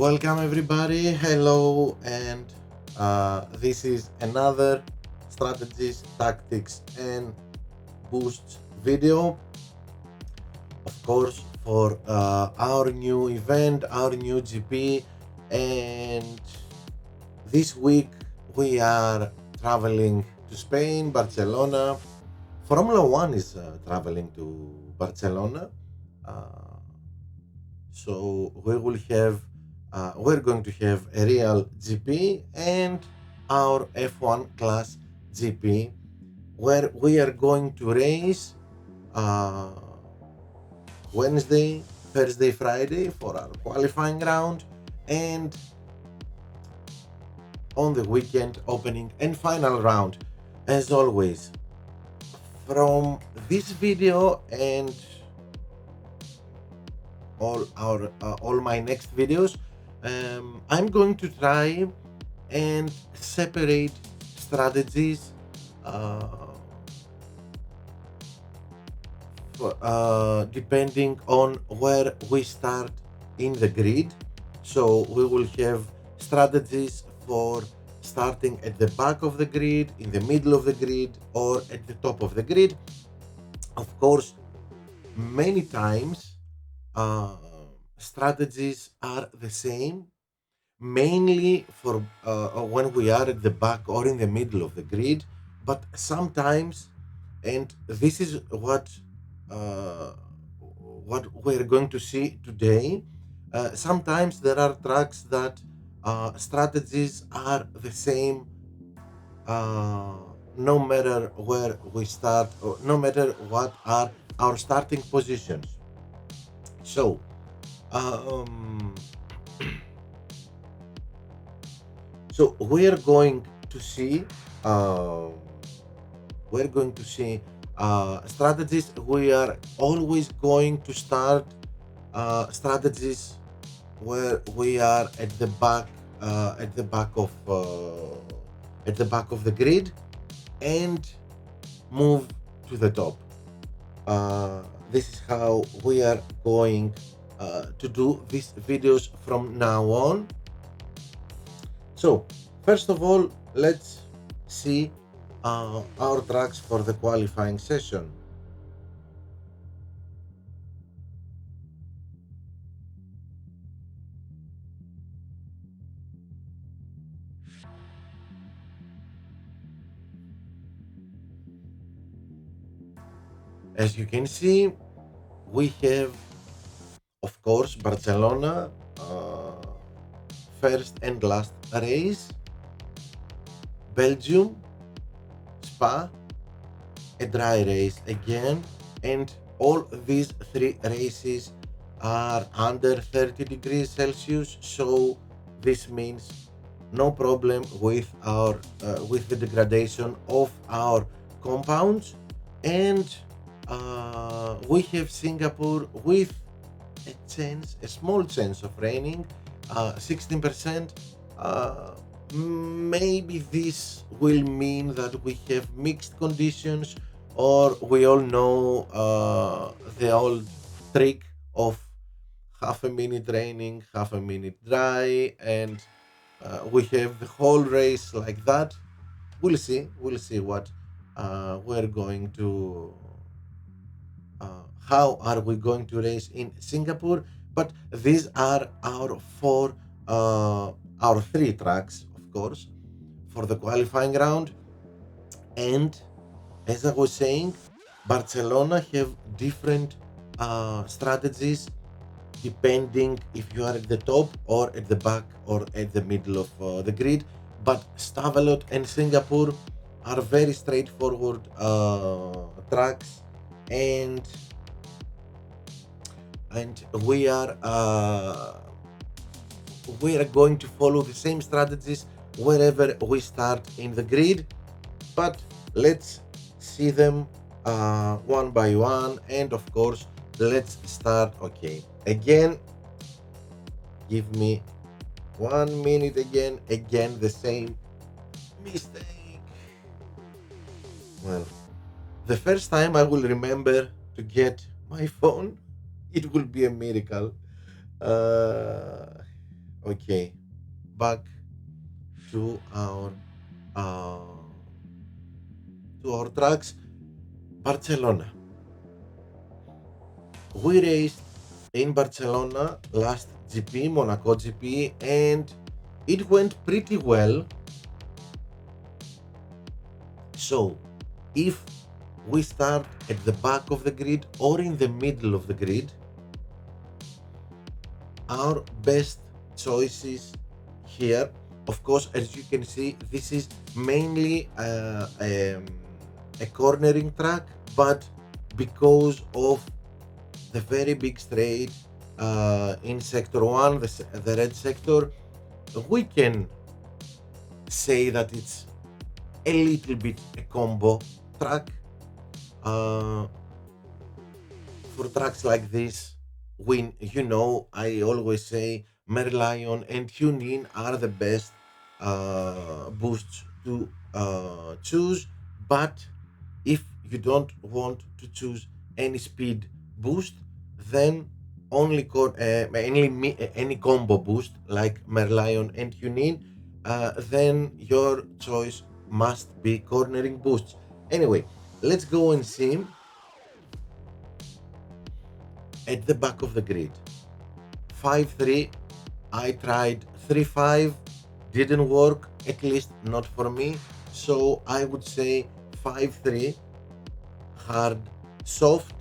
Welcome everybody. Hello, and this is another strategies, tactics, and boosts video. Of course, for our new event, our new GP, and this week we are traveling to Spain, Barcelona. Formula One is traveling to Barcelona. Uh, So we're going to have a real GP and our F1 class GP where we are going to race uh, Wednesday, Thursday, Friday for our qualifying round, and on the weekend opening and final round. As always, from this video and all my next videos, I'm going to try and separate strategies uh, depending on where we start in the grid. So we will have strategies for starting at the back of the grid, in the middle of the grid, or at the top of the grid. Of course, many times uh, strategies are the same, mainly for when we are at the back or in the middle of the grid, but sometimes, and this is uh, what we're going to see today, sometimes there are tracks that strategies are the same, uh, no matter where we start or no matter what are our starting positions. So um, So uh, we're going to see strategies. We are always going to start strategies where we are at the back of the grid, and move to the top. This is how we are going to do these videos from now on. So, first of all, let's see our tracks for the qualifying session. As you can see, we have, of course, Barcelona, first and last race, Belgium, Spa, a dry race again, and all these three races are under 30 degrees Celsius, so this means no problem with our with the degradation of our compounds. And we have Singapore with a small chance of raining, 16%. uh, Maybe this will mean that we have mixed conditions, or we all know the old trick of half a minute raining, half a minute dry, and we have the whole race like that. We'll see what we're going to how are we going to race in Singapore. But these are uh, our three tracks, of course, for the qualifying round. And as I was saying, Barcelona have different strategies depending if you are at the top or at the back or at the middle of the grid. But Stavelot and Singapore are very straightforward tracks, and we are going to follow the same strategies wherever we start in the grid. But let's see them one by one, and of course, let's start. Okay, again, give me 1 minute. Again, the same mistake. Well, the first time I will remember to get my phone, it will be a miracle. uh, Okay, back to our uh, tracks. Barcelona. We raced in Barcelona last GP, Monaco GP, and it went pretty well. So, if we start at the back of the grid or in the middle of the grid, our best choices here, of course, as you can see, this is mainly a cornering track, but because of the very big straight in sector 1, the red sector, we can say that it's a little bit a combo track. Uh, for tracks like this, I always say Merlion and TuneIn are the best boosts to choose. But if you don't want to choose any speed boost, then any combo boost like Merlion and TuneIn, then your choice must be cornering boosts. Anyway, let's go and see at the back of the grid. 5-3, I tried 3-5, didn't work, at least not for me. So I would say 5-3, hard, soft,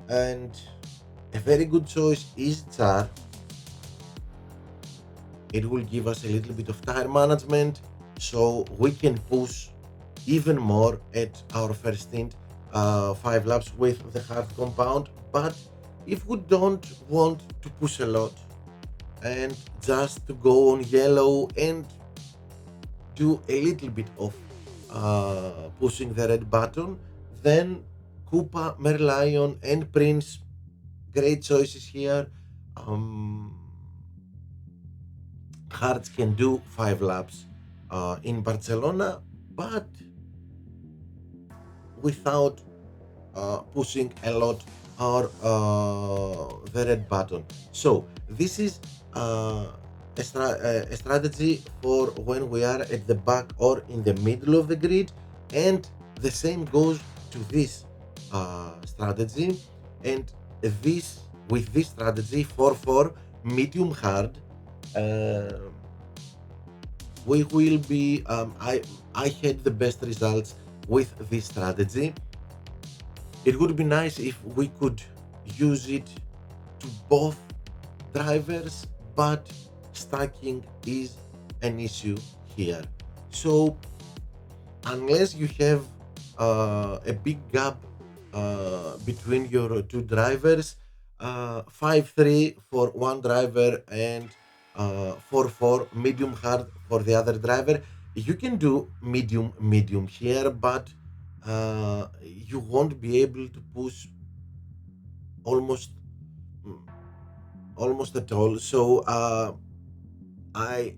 and a very good choice is Tsar. It will give us a little bit of tire management, so we can push even more at our first stint, 5 laps with the hard compound. But if we don't want to push a lot and just to go on yellow and do a little bit of pushing the red button, then Koopa, Merlion, and Prince, great choices here. Hards can do 5 laps in Barcelona, but without pushing a lot or the red button. So this is a strategy for when we are at the back or in the middle of the grid, and the same goes to this strategy. And with this strategy 4-4 medium hard, we will be I had the best results with this strategy. It would be nice if we could use it to both drivers, but stacking is an issue here. So unless you have a big gap between your two drivers, 5-3 for one driver and 4-4 medium hard for the other driver, you can do medium here, but you won't be able to push almost almost at all. So I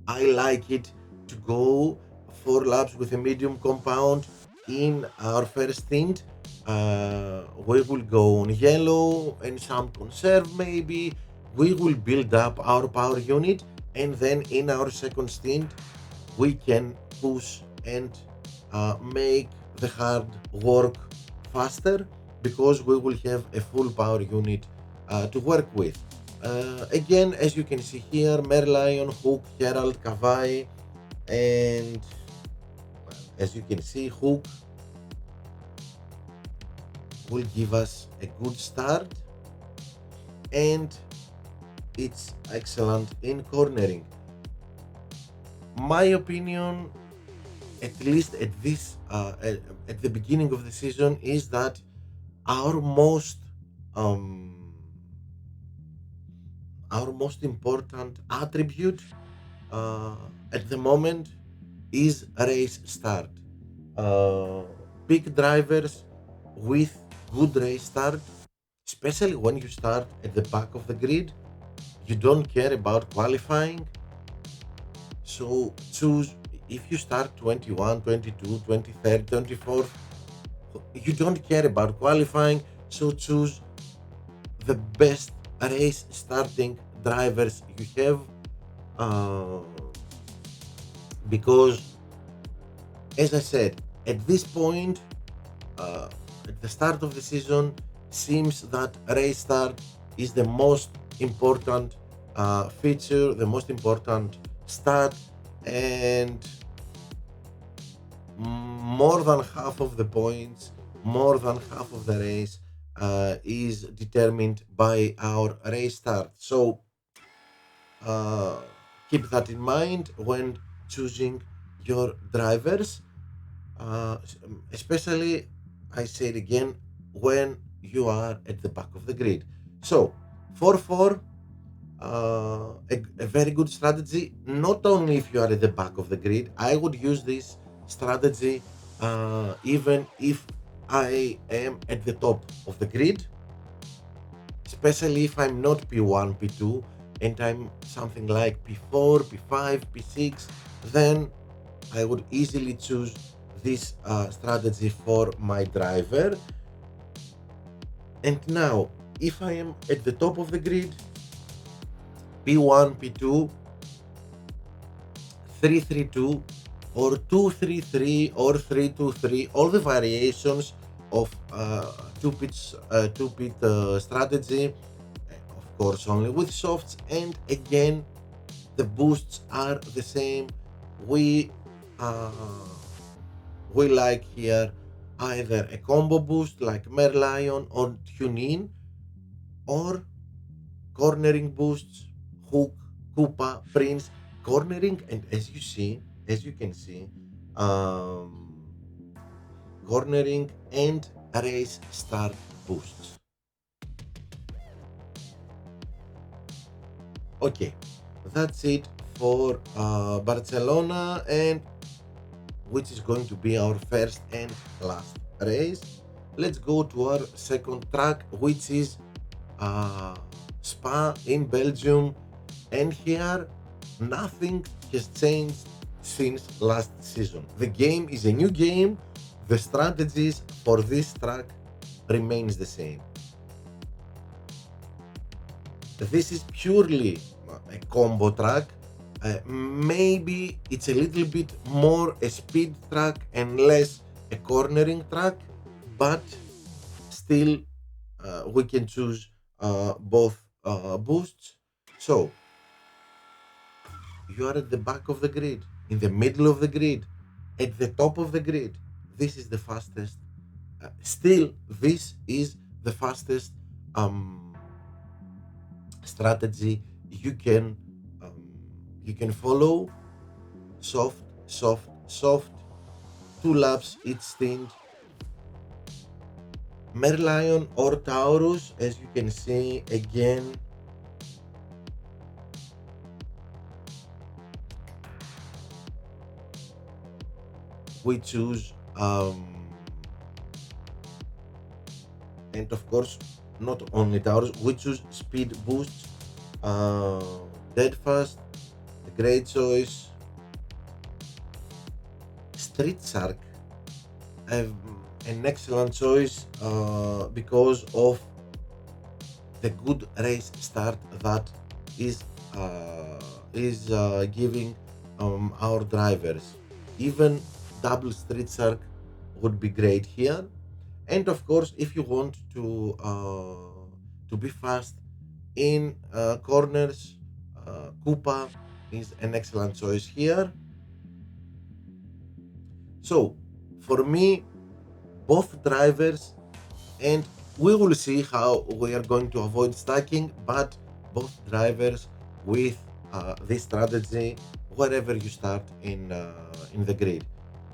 I like it to go 4 laps with a medium compound in our first stint. We will go on yellow and some conserve maybe. We will build up our power unit, and then in our second stint we can push and make the hard work faster, because we will have a full power unit to work with. Again, as you can see here, Merlion, Hook, Herald, Kavai, and as you can see, Hook will give us a good start, and it's excellent in cornering. My opinion, at least at the beginning of the season, is that our most um, important attribute uh, at the moment is race start. Uh, Big drivers with good race start, especially when you start at the back of the grid, you don't care about qualifying. So choose, if you start 21, 22, 23rd, 24th, you don't care about qualifying. So choose the best race starting drivers you have, uh, because, as I said, at this point, uh, at the start of the season, seems that race start is the most important feature, the most important stat, and more than half of the points, more than half of the race is determined by our race start. So uh, keep that in mind when choosing your drivers, especially, I say it again, when you are at the back of the grid. So 4-4, a very good strategy, not only if you are at the back of the grid. I would use this strategy even if I am at the top of the grid, especially if I'm not P1, P2, and I'm something like P4, P5, P6, then I would easily choose this strategy for my driver. And now, if I am at the top of the grid, P1, P2, 3-3-2, or 2-3-3, or 3-2-3, all the variations of two-pit strategy, of course only with softs, and again the boosts are the same. We uh, we like here either a combo boost like Merlion or Tune-In, or cornering boosts, Hook, Koopa, Prince, cornering, and as you can see, um, cornering and race start boosts. Okay, that's it for Barcelona, and which is going to be our first and last race. Let's go to our second track, which is uh, Spa in Belgium, and here nothing has changed since last season. The game is a new game. The strategies for this track remains the same. This is purely a combo track. Maybe it's a little bit more a speed track and less a cornering track, but still we can choose both boosts. So you are at the back of the grid, in the middle of the grid, at the top of the grid. This is the fastest. Still, this is the fastest strategy um, you can follow. Soft, soft, soft. 2 laps each stint. Merlion or Taurus, as you can see again. We choose, and of course, not only Taurus, we choose speed boosts, uh, dead fast, a great choice. Street Shark, an excellent choice because of the good race start that is giving our drivers. Even double Street Shark would be great here. And of course, if you want to be fast in corners, Koopa is an excellent choice here. So for me, both drivers, and we will see how we are going to avoid stacking, but both drivers with this strategy wherever you start in the grid.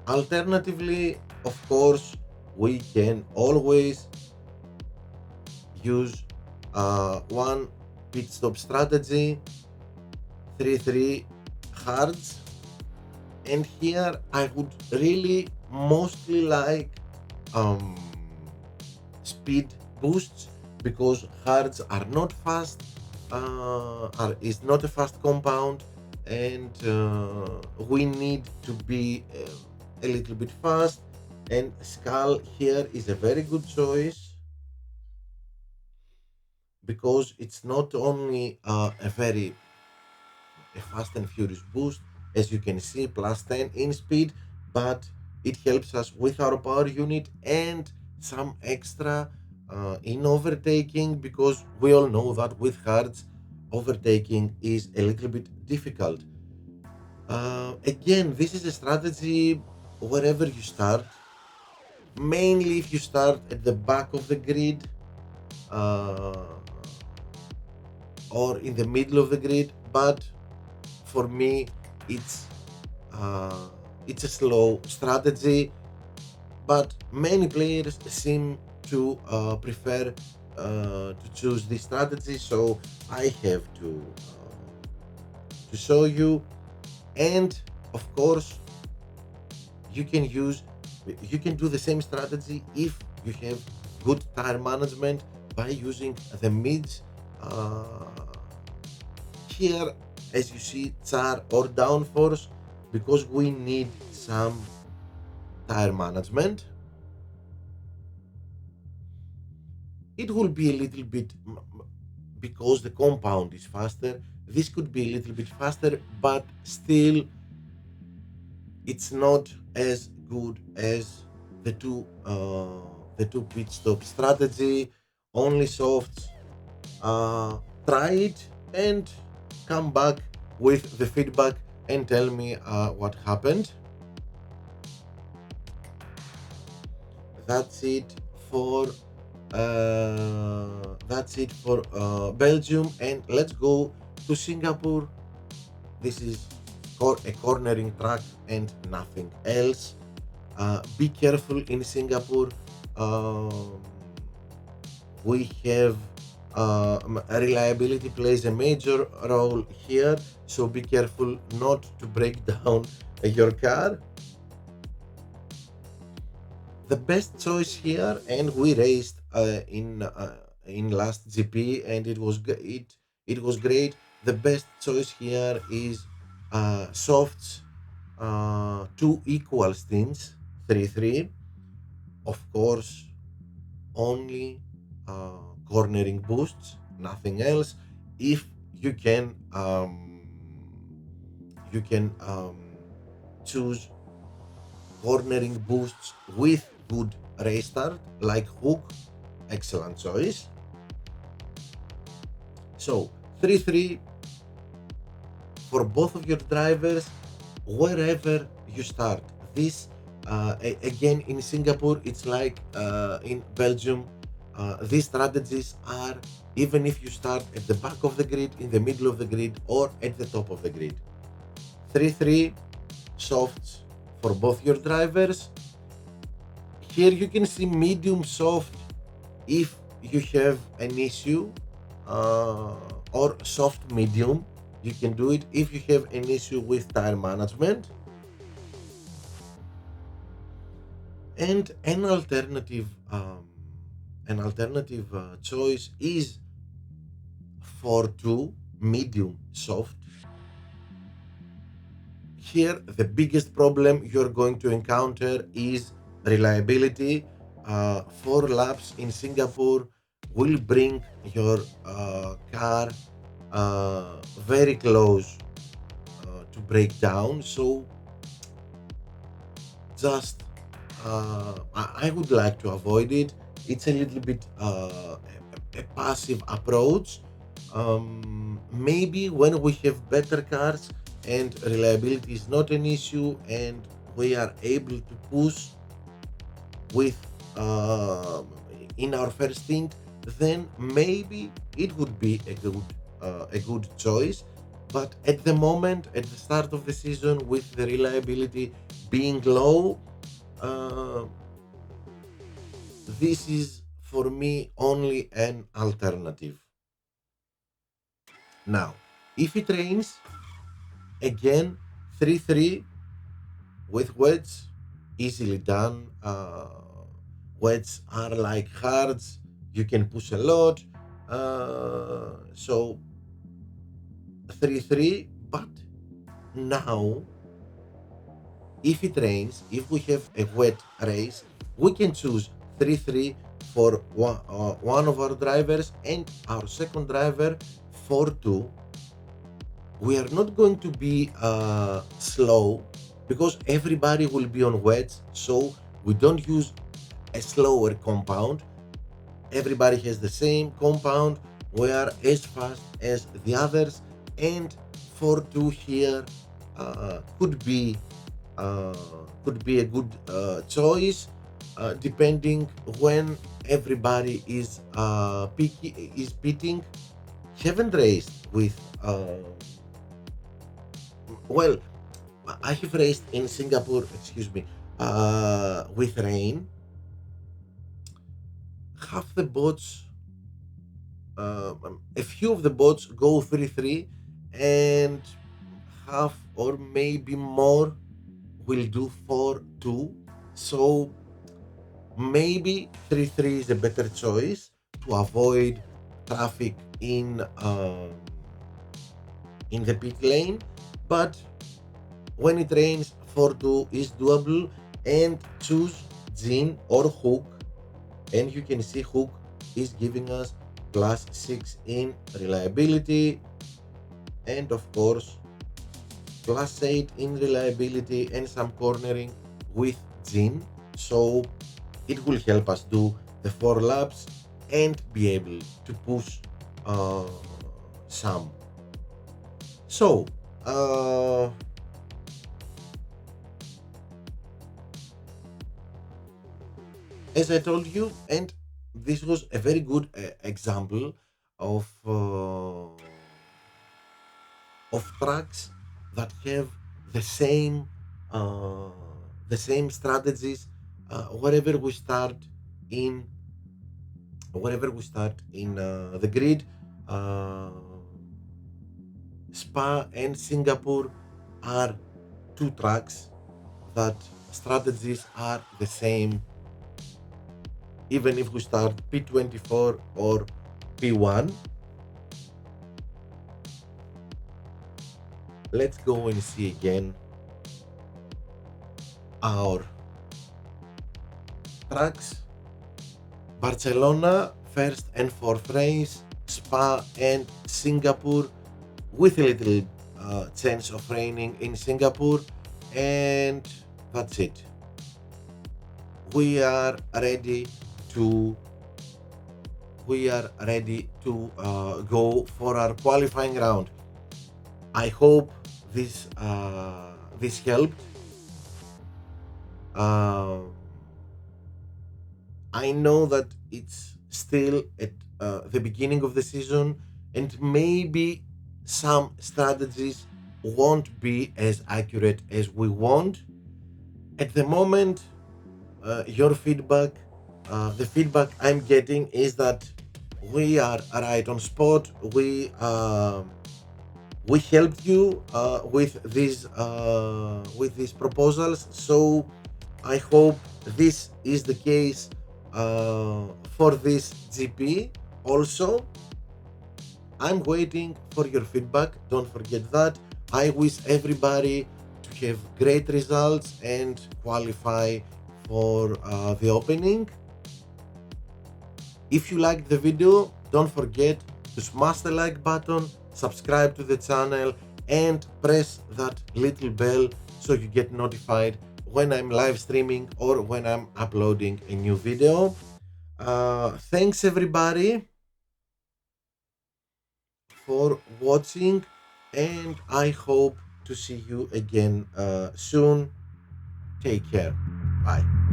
Alternatively, of course, we can always use one pit stop strategy, 3-3 hards, and here I would really mostly like um, speed boosts, because hards are not fast, is not a fast compound, and we need to be a little bit fast, and Skull here is a very good choice because it's not only a fast and furious boost, as you can see, plus 10 in speed, but it helps us with our power unit and some extra in overtaking, because we all know that with hards, overtaking is a little bit difficult. Again, this is a strategy wherever you start, mainly if you start at the back of the grid, uh, or in the middle of the grid, but for me it's uh, it's a slow strategy, but many players seem to prefer to choose this strategy, so I have to show you. And of course, you can use you can do the same strategy if you have good tire management by using the mids. uh, Here, as you see, char or downforce, because we need some tire management. It will be a little bit because the compound is faster. This could be a little bit faster, but still, it's not as good as the two pit stop strategy. Only softs. Try it and come back with the feedback and tell me what happened. That's it for Belgium, and let's go to Singapore. This is a cornering track and nothing else. Be careful in Singapore. Um, we have reliability plays a major role here, so be careful not to break down your car. The best choice here, and we raced in last GP, and it was great. The best choice here is softs, two equal stints, 3-3. Of course, only cornering boosts, nothing else. If you can, you can choose cornering boosts with good race start, like Hook, excellent choice. So 3-3 for both of your drivers, wherever you start. This again in Singapore, it's like in Belgium. These strategies are even if you start at the back of the grid, in the middle of the grid, or at the top of the grid. 3-3 softs for both your drivers. Here you can see medium soft if you have an issue, uh, or soft medium. You can do it if you have an issue with tire management. And an alternative choice is 4-2 medium soft. Here the biggest problem you're going to encounter is reliability. 4 laps in Singapore will bring your car very close to break down, so just I would like to avoid it. It's a little bit a passive approach. Maybe when we have better cars and reliability is not an issue, and we are able to push with uh, in our first stint, then maybe it would be a good choice. But at the moment, at the start of the season, with the reliability being low, uh, this is for me only an alternative. Now, if it rains, again 3-3 with wets, easily done. Wets are like hards, you can push a lot. So 3-3, but now if it rains, if we have a wet race, we can choose 3-3 for one of our drivers and our second driver for two. We are not going to be slow because everybody will be on wets, so we don't use a slower compound. Everybody has the same compound. We are as fast as the others, and 4-2 here could be a good choice, depending when everybody is pitting. Haven't raced with well, I have raced in Singapore. Excuse me, with rain. Half the boats, a few of the boats go 3-3, and half or maybe more will do 4-2. So maybe 3-3 is a better choice to avoid traffic in the pit lane. But when it rains, 4-2 is doable, and choose Jin or Hook. And you can see Hook is giving us +6 in reliability, and of course +8 in reliability and some cornering with Jin. So it will help us do the 4 laps and be able to push some. So as I told you, and this was a very good example of tracks that have the same uh, strategies wherever we start in the grid. Uh, Spa and Singapore are two tracks that strategies are the same, even if we start P24 or P1. Let's go and see again our tracks. Barcelona, first and fourth race, Spa and Singapore, with a little chance of raining in Singapore, and that's it. We are ready to go for our qualifying round. I hope this helped. I know that it's still at the beginning of the season, and maybe some strategies won't be as accurate as we want. At the moment, your feedback, the feedback I'm getting is that we are right on spot. We helped you with these proposals, so I hope this is the case for this GP. Also, I'm waiting for your feedback. Don't forget that. I wish everybody to have great results and qualify for the opening. If you liked the video, don't forget to smash the like button, subscribe to the channel, and press that little bell so you get notified when I'm live streaming or when I'm uploading a new video. Thanks everybody for watching, and I hope to see you again soon. Take care. Bye.